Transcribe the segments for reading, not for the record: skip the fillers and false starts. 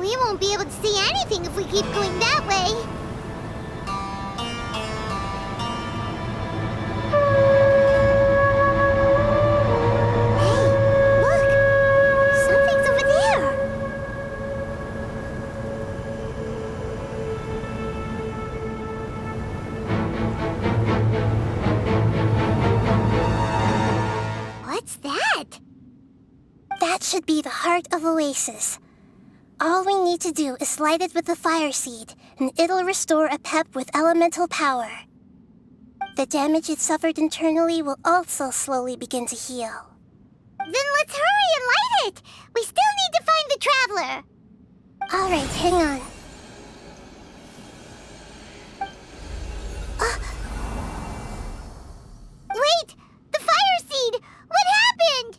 We won't be able to see anything if we keep going that way. Should be the heart of Oasis. All we need to do is light it with the fire seed, and it'll restore Apep with elemental power. The damage it suffered internally will also slowly begin to heal. Then let's hurry and light it! We still need to find the Traveler! Alright, hang on. Wait! The fire seed! What happened?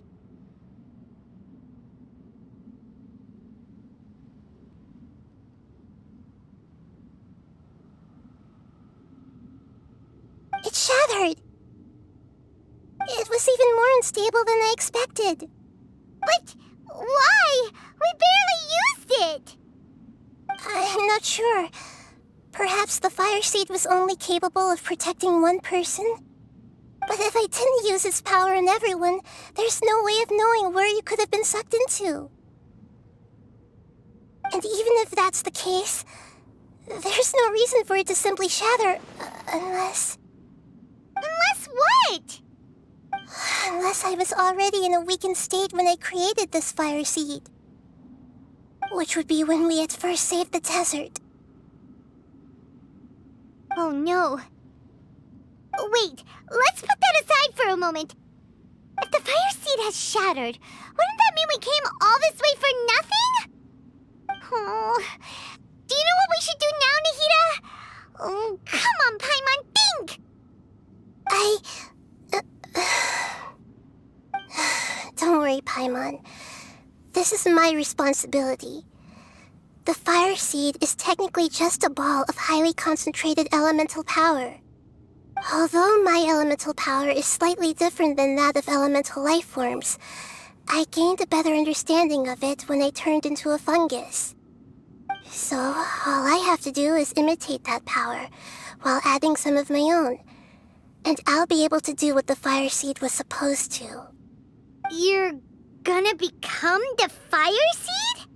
It shattered. It was even more unstable than I expected. But why? We barely used it! I'm not sure. Perhaps the fire seed was only capable of protecting one person? But if I didn't use its power on everyone, there's no way of knowing where you could have been sucked into. And even if that's the case, there's no reason for it to simply shatter, unless... Unless what? Unless I was already in a weakened state when I created this fire seed. Which would be when we had first saved the desert. Oh no. Wait, let's put that aside for a moment. If the fire seed has shattered, wouldn't that mean we came all this way for nothing? Oh, do you know what we should do now, Nahida? Oh, come on, Paimon, think! Don't worry, Paimon. This is my responsibility. The fire seed is technically just a ball of highly concentrated elemental power. Although my elemental power is slightly different than that of elemental life forms, I gained a better understanding of it when I turned into a fungus. So, all I have to do is imitate that power, while adding some of my own. And I'll be able to do what the fire seed was supposed to. You're gonna become the fire seed?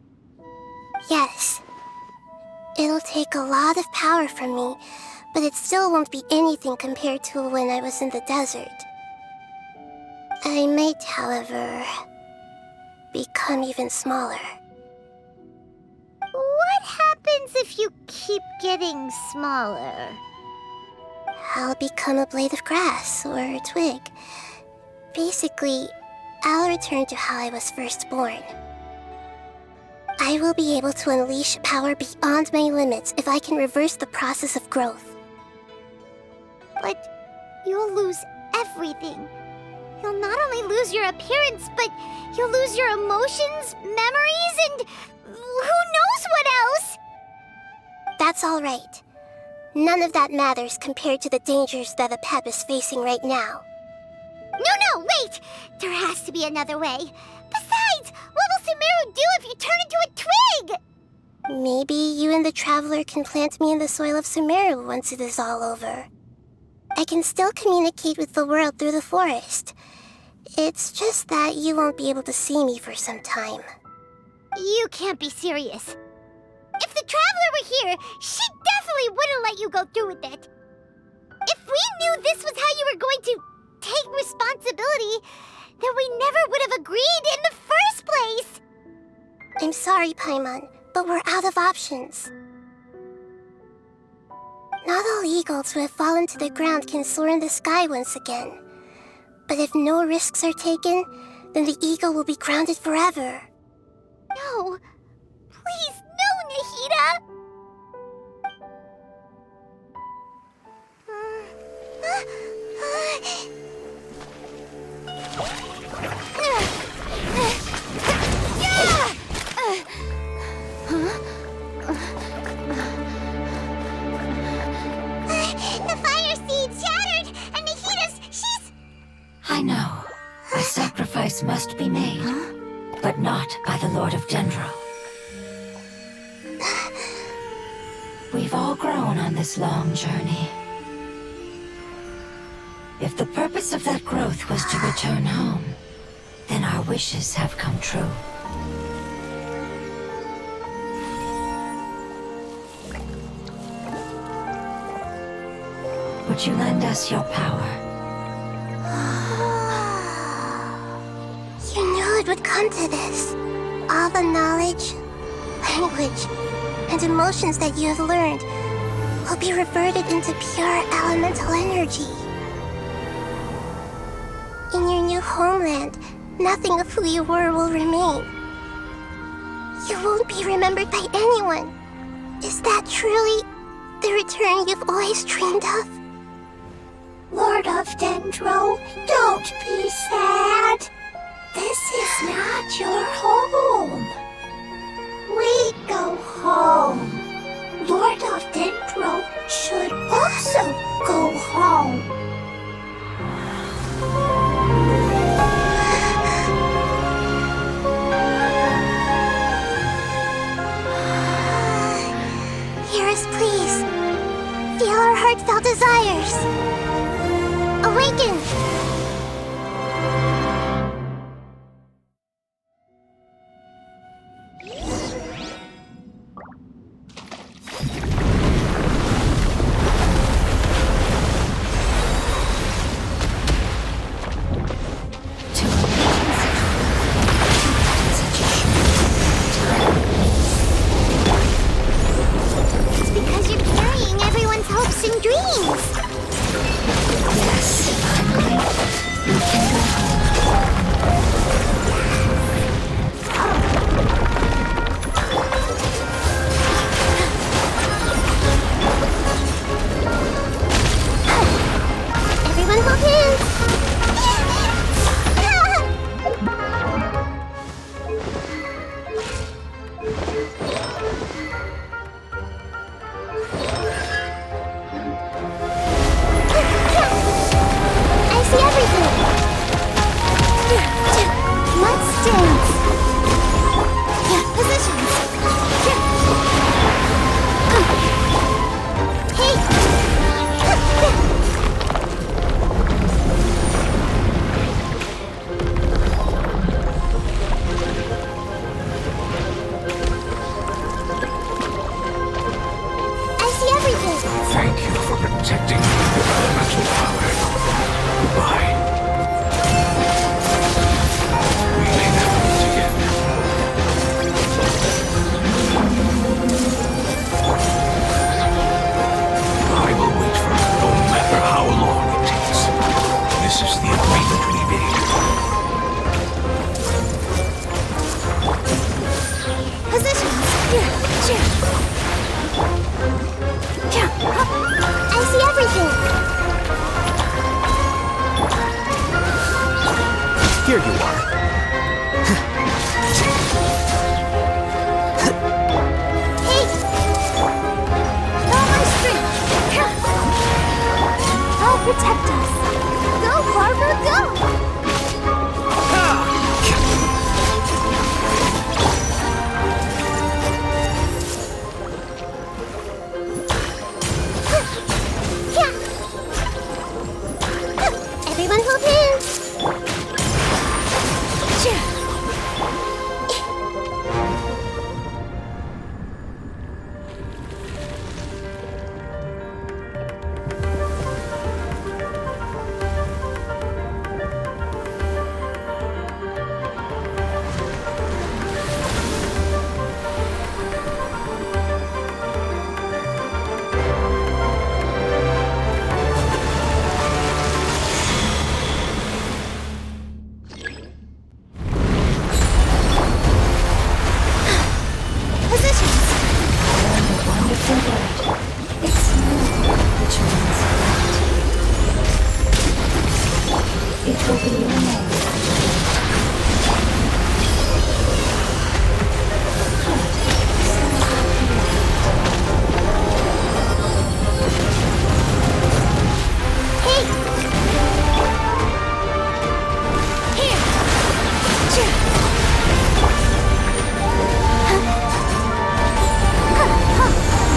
Yes. It'll take a lot of power from me, but it still won't be anything compared to when I was in the desert. I might, however, become even smaller. What happens if you keep getting smaller? I'll become a blade of grass or a twig. Basically, I'll return to how I was first born. I will be able to unleash power beyond my limits if I can reverse the process of growth. But you'll lose everything. You'll not only lose your appearance, but you'll lose your emotions, memories, and who knows what else? That's all right. None of that matters compared to the dangers that Apep is facing right now. No, wait! There has to be another way. Besides, what will Sumeru do if you turn into a twig? Maybe you and the Traveler can plant me in the soil of Sumeru once it is all over. I can still communicate with the world through the forest. It's just that you won't be able to see me for some time. You can't be serious. If the Traveler were here, she definitely wouldn't let you go through with it. If we knew this was how you were going to take responsibility, then we never would have agreed in the first place! I'm sorry, Paimon, but we're out of options. Not all eagles who have fallen to the ground can soar in the sky once again. But if no risks are taken, then the eagle will be grounded forever. No. Please, no, Nahida! The fire seed shattered, and she's... I know. A sacrifice must be made, but not by the Lord of Dendro. on this long journey. If the purpose of that growth was to return home, then our wishes have come true. Would you lend us your power? You knew it would come to this. All the knowledge, language, and emotions that you have learned will be reverted into pure elemental energy. In your new homeland, nothing of who you were will remain. You won't be remembered by anyone. Is that truly the return you've always dreamed of? Lord of Dendro, don't be sad. This is not your home. We go home. Lord of Dendro should also go home. Hear us, please. Feel our heartfelt desires. Awaken! It's because you're carrying everyone's hopes and dreams. Yes, finally, we can go home. Everyone hold hands! I see everything! Let's dance! Positions! I see everything! Thank you for protecting me with elemental power. Goodbye. We may never meet again. I will wait for you no matter how long it takes. This is the agreement we made. Positions! I see everything! Here you are. Hey! All my strength! I'll protect us! Go, Barbara, go! Everyone hold hands!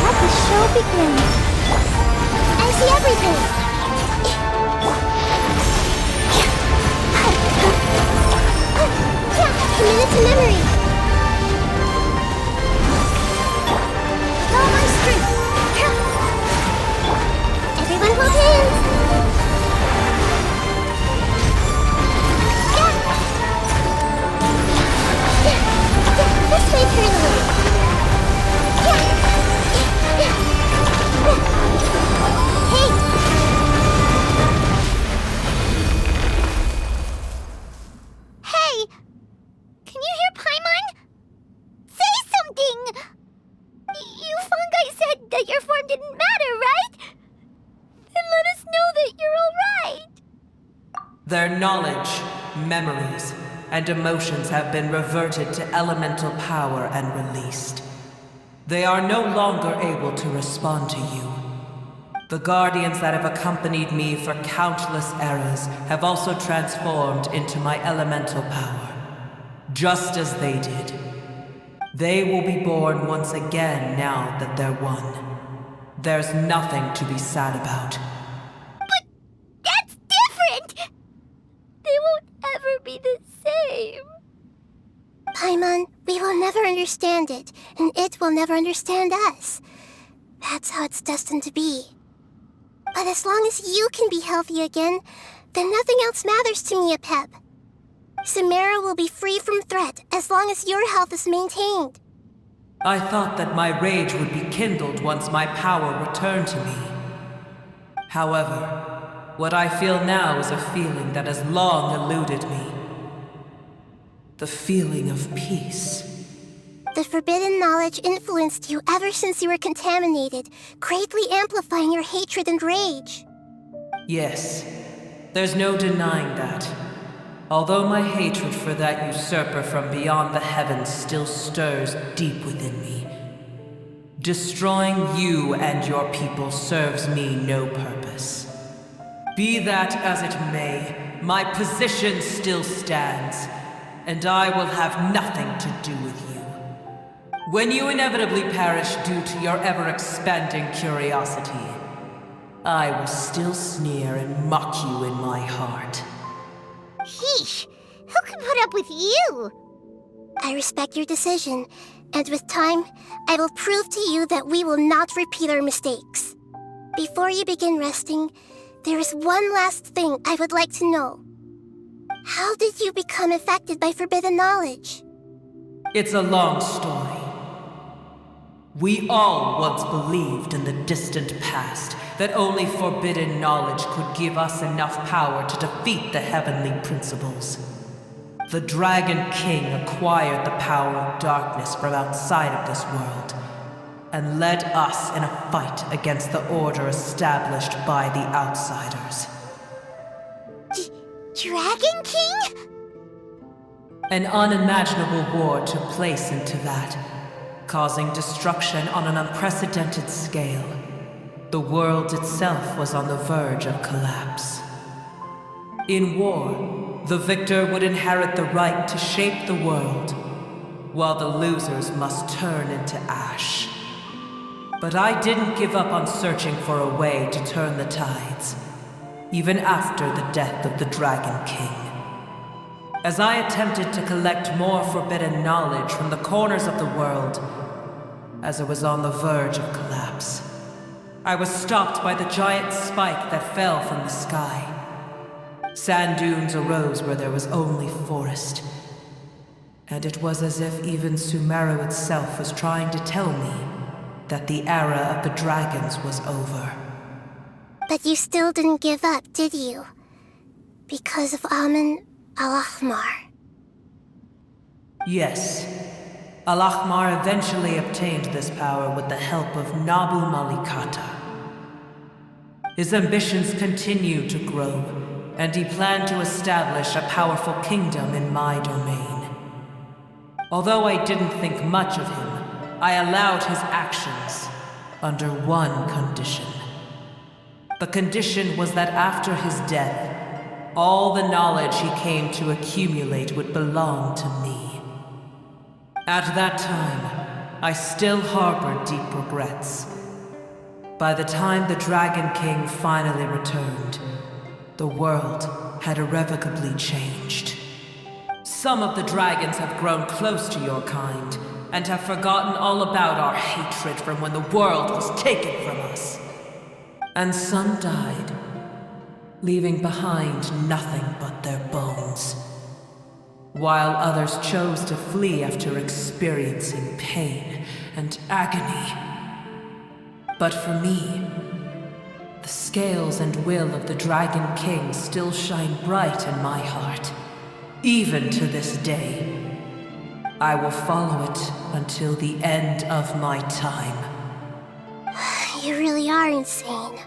Let the show begin. everything! Commit it to memory! All my strength! Everyone hold hands! This way, Colonel! Hey! Hey! Can you hear Paimon? Say something! You fungi said that your form didn't matter, right? Then let us know that you're alright! Their knowledge, memories, and emotions have been reverted to elemental power and released. They are no longer able to respond to you. The guardians that have accompanied me for countless eras have also transformed into my elemental power, just as they did. They will be born once again now that they're one. There's nothing to be sad about. But that's different! They won't ever be the same. Paimon, we will never understand it, and it will never understand us. That's how it's destined to be. But as long as you can be healthy again, then nothing else matters to me, Apep. Samara will be free from threat as long as your health is maintained. I thought that my rage would be kindled once my power returned to me. However, what I feel now is a feeling that has long eluded me. The feeling of peace. The forbidden knowledge influenced you ever since you were contaminated, greatly amplifying your hatred and rage. Yes, there's no denying that. Although my hatred for that usurper from beyond the heavens still stirs deep within me. Destroying you and your people serves me no purpose. Be that as it may, my position still stands, and I will have nothing to do with you. When you inevitably perish due to your ever-expanding curiosity, I will still sneer and mock you in my heart. Heesh! Who can put up with you? I respect your decision, and with time, I will prove to you that we will not repeat our mistakes. Before you begin resting, there is one last thing I would like to know. How did you become affected by forbidden knowledge? It's a long story. We all once believed in the distant past that only forbidden knowledge could give us enough power to defeat the heavenly principles. The Dragon King acquired the power of darkness from outside of this world and led us in a fight against the order established by the outsiders. Dragon King? An unimaginable war took place into that, causing destruction on an unprecedented scale. The world itself was on the verge of collapse. In war, the victor would inherit the right to shape the world, while the losers must turn into ash. But I didn't give up on searching for a way to turn the tides, even after the death of the Dragon King. As I attempted to collect more forbidden knowledge from the corners of the world, as it was on the verge of collapse, I was stopped by the giant spike that fell from the sky. Sand dunes arose where there was only forest, and it was as if even Sumeru itself was trying to tell me that the era of the dragons was over. But you still didn't give up, did you? Because of Amun Al-Ahmar. Yes. Al-Ahmar eventually obtained this power with the help of Nabu Malikata. His ambitions continued to grow, and he planned to establish a powerful kingdom in my domain. Although I didn't think much of him, I allowed his actions under one condition. The condition was that after his death, all the knowledge he came to accumulate would belong to me. At that time, I still harbored deep regrets. By the time the Dragon King finally returned, the world had irrevocably changed. Some of the dragons have grown close to your kind, and have forgotten all about our hatred from when the world was taken from us. And some died, leaving behind nothing but their bones, while others chose to flee after experiencing pain and agony. But for me, the scales and will of the Dragon King still shine bright in my heart. Even to this day, I will follow it until the end of my time. You really are insane.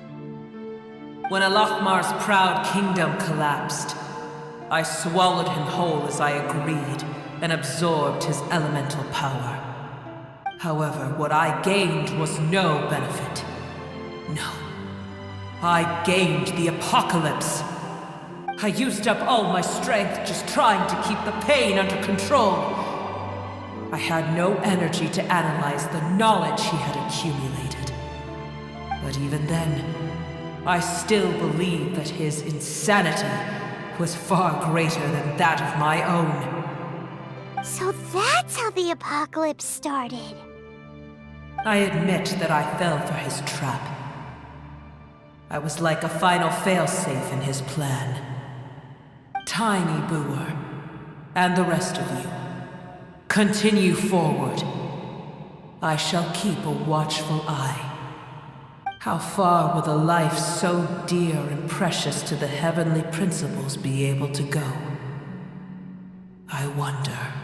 When Alachmar's proud kingdom collapsed, I swallowed him whole as I agreed and absorbed his elemental power. However, what I gained was no benefit. No. I gained the apocalypse. I used up all my strength just trying to keep the pain under control. I had no energy to analyze the knowledge he had accumulated. But even then, I still believed that his insanity was far greater than that of my own. So that's how the apocalypse started. I admit that I fell for his trap. I was like a final failsafe in his plan. Tiny Booer, and the rest of you, continue forward. I shall keep a watchful eye. How far will a life so dear and precious to the heavenly principles be able to go? I wonder.